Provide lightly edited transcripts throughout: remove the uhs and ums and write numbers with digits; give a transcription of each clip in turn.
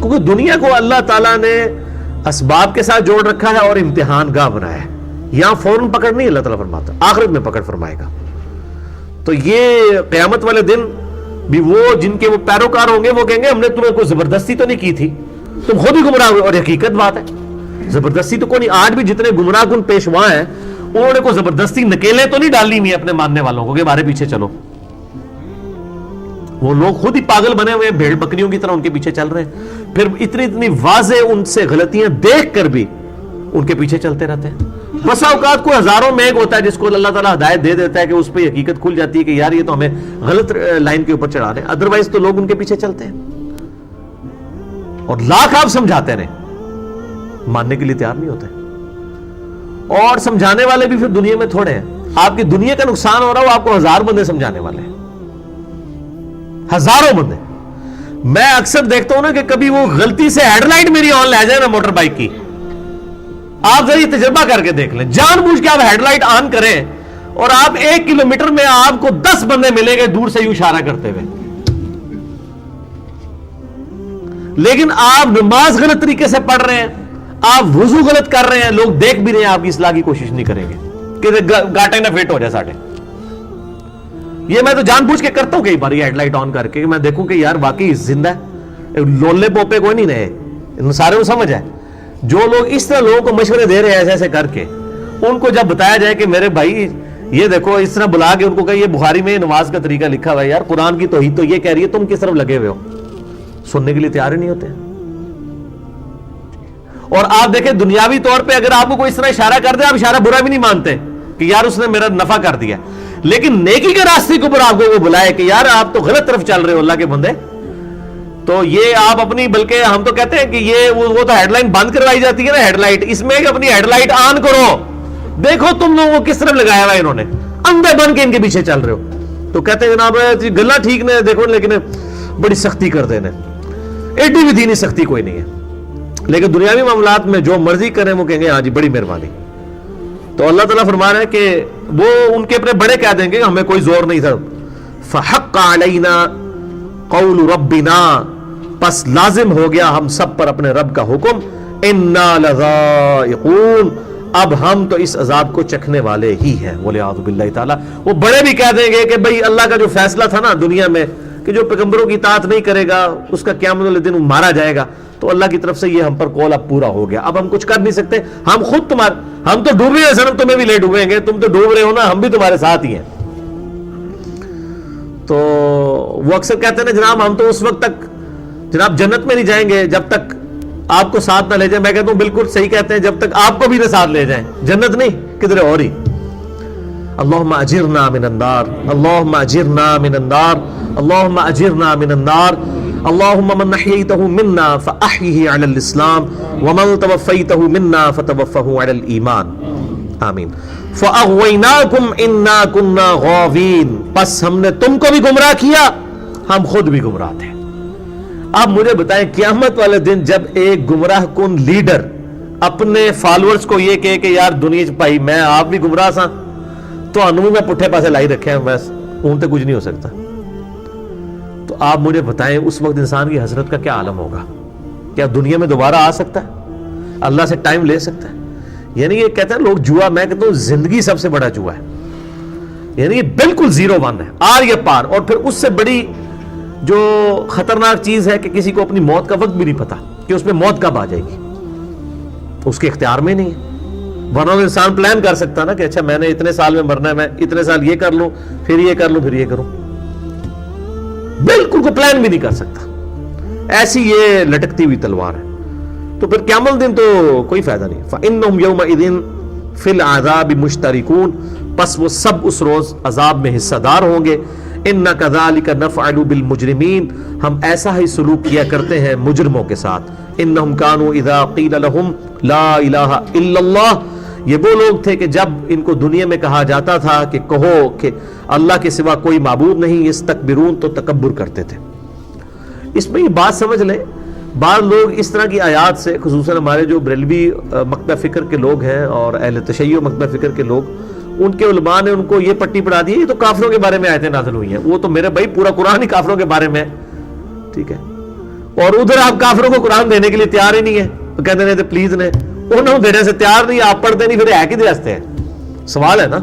کیونکہ دنیا کو اللہ تعالیٰ نے اسباب کے ساتھ جوڑ رکھا ہے اور امتحان گاہ بنایا ہے. یہاں فوراً پکڑ نہیں اللہ تعالیٰ فرماتا, آخرت میں پکڑ فرمائے گا. تو یہ قیامت والے دن بھی وہ جن کے وہ پیروکار ہوں گے وہ کہیں گے ہم نے تمہیں کوئی زبردستی تو نہیں کی تھی, تم خود ہی گمراہ ہوئے. اور حقیقت بات ہے, زبردستی تو کوئی نہیں. آج بھی جتنے گمراہ کن پیشوا ہیں انہوں نے کوئی زبردستی نکیلیں تو نہیں ڈالنی ہوئی اپنے ماننے والوں کو کہ ہمارے پیچھے چلو. وہ لوگ خود ہی پاگل بنے ہوئے ہیں, بھیڑ بکریوں کی طرح ان کے پیچھے چل رہے ہیں. پھر اتنی واضح ان سے غلطیاں دیکھ کر بھی ان کے پیچھے چلتے رہتے ہیں. بسا اوقات کوئی ہزاروں میں ایک ہوتا ہے جس کو اللہ تعالیٰ ہدایت دے دیتا ہے کہ اس پہ حقیقت کھل جاتی ہے کہ یار یہ تو ہمیں غلط لائن کے اوپر چڑھا رہے ہیں. ادروائز تو لوگ ان کے پیچھے چلتے ہیں اور لاکھ آپ سمجھاتے رہیں, ماننے کے لیے تیار نہیں ہوتے. اور سمجھانے والے بھی پھر دنیا میں تھوڑے ہیں. آپ کی دنیا کا نقصان ہو رہا ہو, آپ کو 1000 بندے سمجھانے والے ہیں, ہزاروں بندے. میں اکثر دیکھتا ہوں نا کہ کبھی وہ غلطی سے ہیڈ لائٹ میری آن لے جائے نا موٹر بائک کی, آپ ذرا تجربہ کر کے دیکھ لیں, جان بوجھ کے آپ ہیڈ لائٹ آن کریں اور آپ 1 کلومیٹر میں آپ کو 10 بندے ملیں گے دور سے یوں اشارہ کرتے ہوئے, لیکن آپ نماز غلط طریقے سے پڑھ رہے ہیں, آپ وضو غلط کر رہے ہیں, لوگ دیکھ بھی رہے ہیں, آپ کی اصلاح کی کوشش نہیں کریں گے کہ گاٹے نہ فٹ ہو جائے ساڑھے. یہ میں تو جان بوجھ کے کرتا ہوں کئی بار ہیڈ لائٹ آن کر کے, میں دیکھوں کہ یار واقعی زندہ ہے, لولے پوپے کوئی نہیں نئے, سارے کو سمجھ ہے. جو لوگ اس طرح لوگوں کو مشورے دے رہے ہیں ایسے ایسے کر کے, ان کو جب بتایا جائے کہ میرے بھائی یہ دیکھو, اس طرح بلا کے ان کو کہ یہ بخاری میں نماز کا طریقہ لکھا ہوا ہے, یار قرآن کی توحید تو یہ کہہ رہی ہے, تم کس طرف لگے ہوئے ہو, سننے کے لیے تیار ہی نہیں ہوتے. اور آپ دیکھیں دنیاوی طور پہ اگر آپ کو کوئی اس طرح اشارہ کر دے, آپ اشارہ برا بھی نہیں مانتے کہ یار اس نے میرا نفع کر دیا, لیکن نیکی کے راستے کے اوپر آپ کو وہ بلائے کہ یار آپ تو غلط طرف چل رہے ہو اللہ کے بندے, تو یہ آپ اپنی, بلکہ ہم تو کہتے ہیں کہ یہ وہ تو ہیڈ لائن بند کروائی جاتی ہے نا ہیڈ لائٹ, اس میں کہ اپنی ہیڈ لائٹ آن کرو, دیکھو تم لوگوں کو کس طرف لگایا ہوا انہوں نے, اندھے بن کے ان کے پیچھے چل رہے ہو. تو کہتے ہیں جناب گلا ٹھیک نہیں دیکھو, لیکن بڑی سختی کر دینے, ایڈی بھی دینی سختی کوئی نہیں ہے, لیکن دنیاوی معاملات میں جو مرضی کریں وہ کہیں گے ہاں جی بڑی مہربانی. تو اللہ تعالیٰ فرما رہا ہے کہ وہ ان کے اپنے بڑے کہہ دیں گے ہمیں کوئی زور نہیں تھا. فحق علینا قول ربنا, پس لازم ہو گیا ہم سب پر اپنے رب کا حکم, انا لذائقون, اب ہم تو اس عذاب کو چکھنے والے ہی ہیں. ولیعوذ باللہ تعالیٰ, وہ بڑے بھی کہہ دیں گے کہ بھئی اللہ کا جو فیصلہ تھا نا دنیا میں کہ جو پیغمبروں کی اطاعت نہیں کرے گا اس کا قیامت والے دن مارا جائے گا, تو اللہ کی طرف سے یہ ہم پر قول اب پورا ہو گیا, اب ہم کچھ کر نہیں سکتے, ہم خود ہم تو ڈوبے ہیں سنم, تمہیں بھی لے ڈوبیں گے, تم تو ڈوب رہے ہو نا, ہم بھی تمہارے ساتھ ہی ہیں. تو وہ اکثر کہتے ہیں نا جناب ہم تو اس وقت تک جناب جنت میں نہیں جائیں گے جب تک آپ کو ساتھ نہ لے جائیں. میں کہتا ہوں بالکل صحیح کہتے ہیں, جب تک آپ کو بھی نہ ساتھ لے جائیں, جنت نہیں کدھر اور ہی. اللہم اجرنا من النار, اللہم اجرنا من النار, اللہم اجرنا من النار. اللہم من احییتہ منا فاحیہ علی الاسلام ومن توفیتہ منا فتوفہ علی الایمان, آمین. فاغویناکم انا کننا غاوین, پس ہم نے تم کو بھی گمراہ کیا, ہم خود بھی گمراہ تھے. اب مجھے بتائیں قیامت والے دن جب ایک گمراہ کن لیڈر اپنے فالورز کو یہ کہے کہ یار دنیا چ بھائی میں آپ بھی گمراہ سا, تو انو میں پٹھے پاسے لائی رکھے ہیں, بس اون تے کچھ نہیں ہو سکتا. تو آپ مجھے بتائیں اس وقت انسان کی حسرت کا کیا عالم ہوگا؟ کیا دنیا میں دوبارہ آ سکتا ہے؟ اللہ سے ٹائم لے سکتا ہے؟ یعنی یہ کہتے ہیں لوگ جوا, میں کہتا ہوں زندگی سب سے بڑا جوا ہے, یعنی یہ بالکل 0-1 ہے, آر یہ پار. اور پھر اس سے بڑی جو خطرناک چیز ہے کہ کسی کو اپنی موت کا وقت بھی نہیں پتا کہ اس میں موت کب آ جائے گی, اس کے اختیار میں نہیں ہے. ورنہ انسان پلان کر سکتا نا کہ اچھا میں نے اتنے سال میں مرنا ہے, میں اتنے سال یہ کر لوں, پھر یہ کر لوں, پھر یہ کروں. بالکل کوئی پلان بھی نہیں کر سکتا, ایسی یہ لٹکتی ہوئی تلوار ہے. تو پھر قیامت دن تو کوئی فائدہ نہیں. فَإِنَّهُمْ يَوْمَئِذٍ فِي الْعَذَابِ مُشْتَرِكُونَ, پس وہ سب اس روز عذاب میں حصہ دار ہوں گے. اِنَّا كَذَلِكَ نَفْعَلُ بِالْمُجْرِمِينَ, ہم ایسا ہی سلوک کیا کرتے ہیں مجرموں کے ساتھ. إِنَّهُمْ كَانُوا إِذَا قِيلَ لَهُمْ لَا إِلَهَ إِلَّا اللَّهُ, یہ وہ لوگ تھے کہ جب ان کو دنیا میں کہا جاتا تھا کہ کہو کہ اللہ کے سوا کوئی معبود نہیں, استکبرون, تو تکبر کرتے تھے. اس میں یہ بات سمجھ لیں, بعض لوگ اس طرح کی آیات سے, خصوصاً ہمارے جو بریلوی مکتبہ فکر کے لوگ ہیں اور اہل تشیع مکتبہ فکر کے لوگ, ان کے علماء نے ان کو یہ پٹی پڑھا دی ہے یہ تو کافروں کے بارے میں آیتیں نازل ہوئی ہیں. وہ تو میرے بھائی پورا قرآن ہی کافروں کے بارے میں ہے, ٹھیک ہے. اور ادھر آپ کافروں کو قرآن دینے کے لیے تیار ہی نہیں ہے, تو کہتے ہیں پلیز نے انہوں دینے سے تیار نہیں, آپ پڑھتے نہیں, پھر ہے کہ راستے ہیں. سوال ہے نا.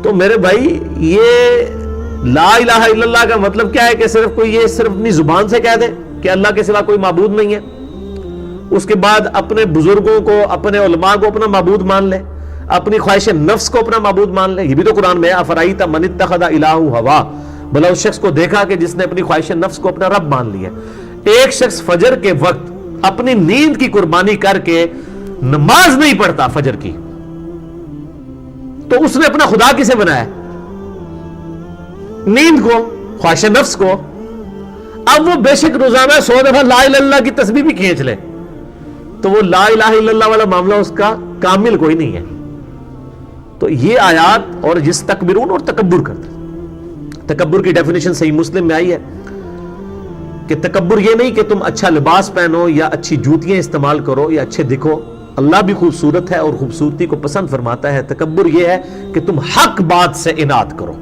تو میرے بھائی یہ لا الہ الا اللہ کا مطلب کیا ہے کہ صرف کوئی یہ صرف اپنی زبان سے کہہ دے کہ اللہ کے سوا کوئی معبود نہیں ہے, اس کے بعد اپنے بزرگوں کو اپنے علماء کو اپنا معبود مان لے, اپنی خواہش نفس کو اپنا معبود مان لے. یہ بھی تو قرآن میں ہے, افرائیت من اتخذ الہہ ہوا, بھلا اس شخص کو دیکھا کہ جس نے اپنی خواہش نفس کو اپنا رب مان لیا. ایک شخص فجر کے وقت اپنی نیند کی قربانی کر کے نماز نہیں پڑھتا فجر کی, تو اس نے اپنا خدا کسے بنایا؟ نیند کو, خواہش نفس کو. اب وہ بے شک روزانہ 100 دفعہ لا الہ الا اللہ کی تسبیح بھی کھینچ لے, تو وہ لا الہ الا اللہ والا معاملہ اس کا کامل کوئی نہیں ہے. تو یہ آیات اور جس تکبرون اور تکبر کرتے, تکبر کی ڈیفینیشن صحیح مسلم میں آئی ہے کہ تکبر یہ نہیں کہ تم اچھا لباس پہنو یا اچھی جوتیاں استعمال کرو یا اچھے دکھو, اللہ بھی خوبصورت ہے اور خوبصورتی کو پسند فرماتا ہے. تکبر یہ ہے کہ تم حق بات سے اناد کرو,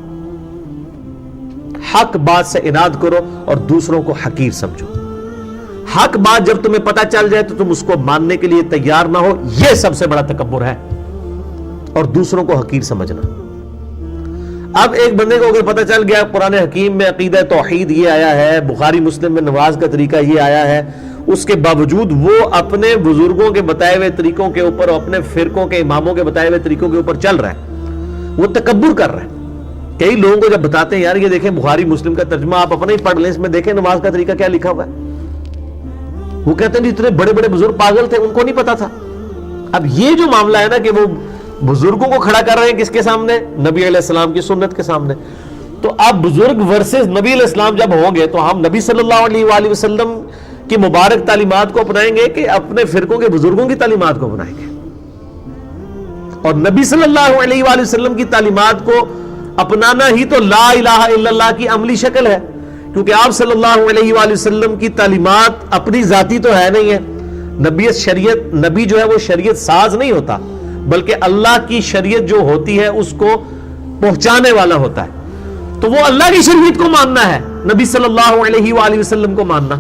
حق بات سے اناد کرو اور دوسروں کو حقیر سمجھو. حق بات جب تمہیں پتہ چل جائے تو تم اس کو ماننے کے لیے تیار نہ ہو, یہ سب سے بڑا تکبر ہے, اور دوسروں کو حقیر سمجھنا. اب ایک بندے کو اگر پتہ چل گیا قرآن حکیم میں عقیدہ توحید یہ آیا ہے, بخاری مسلم میں نماز کا طریقہ یہ آیا ہے, اس کے باوجود وہ اپنے بزرگوں کے بتائے ہوئے طریقوں کے اوپر اور اپنے فرقوں کے اماموں کے بتائے ہوئے طریقوں کے اوپر چل رہا ہے, وہ تکبر کر رہا ہے. کئی لوگوں کو جب بتاتے ہیں یار یہ دیکھیں بخاری مسلم کا ترجمہ آپ اپنا ہی پڑھ لیں, اس میں دیکھیں نماز کا طریقہ کیا لکھا ہوا ہے, وہ کہتے ہیں اتنے بڑے بڑے بزرگ پاگل تھے, ان کو نہیں پتا تھا. اب یہ جو معاملہ ہے نا کہ وہ بزرگوں کو کھڑا کر رہے ہیں کس کے سامنے؟ نبی علیہ السلام کی سنت کے سامنے. تو اب بزرگ ورسز نبی علیہ السلام جب ہوں گے تو ہم نبی صلی اللہ علیہ وآلہ وسلم کی مبارک تعلیمات کو اپنائیں گے کہ اپنے فرقوں کے بزرگوں کی تعلیمات کو اپنائیں گے؟ اور نبی صلی اللہ علیہ وآلہ وسلم کی تعلیمات کو اپنانا ہی تو لا الہ الا اللہ کی عملی شکل ہے, کیونکہ آپ صلی اللہ علیہ وآلہ وسلم کی تعلیمات اپنی ذاتی تو ہے نہیں ہے. نبی جو ہے وہ شریعت ساز نہیں ہوتا, بلکہ اللہ کی شریعت جو ہوتی ہے اس کو پہنچانے والا ہوتا ہے. تو وہ اللہ کی شریعت کو ماننا ہے, نبی صلی اللہ علیہ وآلہ وسلم کو ماننا.